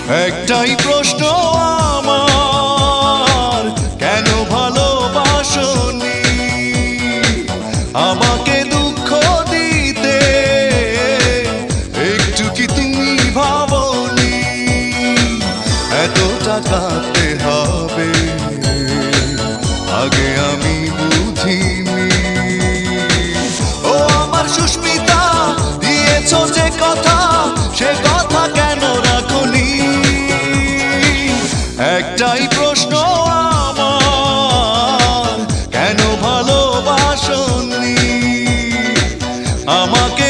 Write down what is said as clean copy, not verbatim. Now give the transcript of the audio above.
একটাই প্রশ্ন আমার, কেন ভালোবাসনি আমাকে দুঃখ দিতে? একটু কি তুমি ভাবনি এতটা কাঁদতে হবে? আগে আমি বুঝিনি। ও আমার সুস্মিতা, দিয়েছো যে কথা, সে কথা কেন রাখনি? একটাই প্রশ্ন আমার, কেন ভালোবাসনি আমাকে?